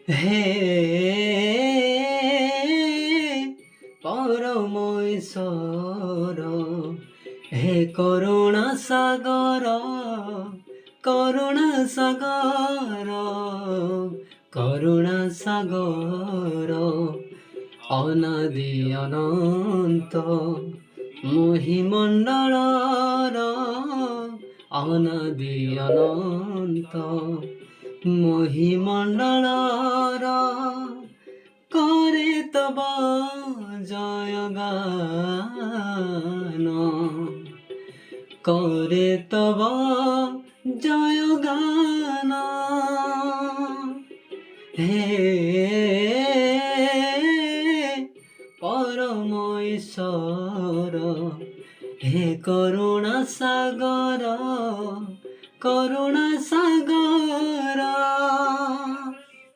হে পরমেশ্বর, হে করুণা সাগর, করুণা সাগর, করুণা সাগর, অনাদি অনন্ত মহিমণ্ডলর, অনাদি অনন্ত মহিমণ্ডলর, করে তব জয়গান, করে তব জয়গান। হে পরমেশ্বর, হে কর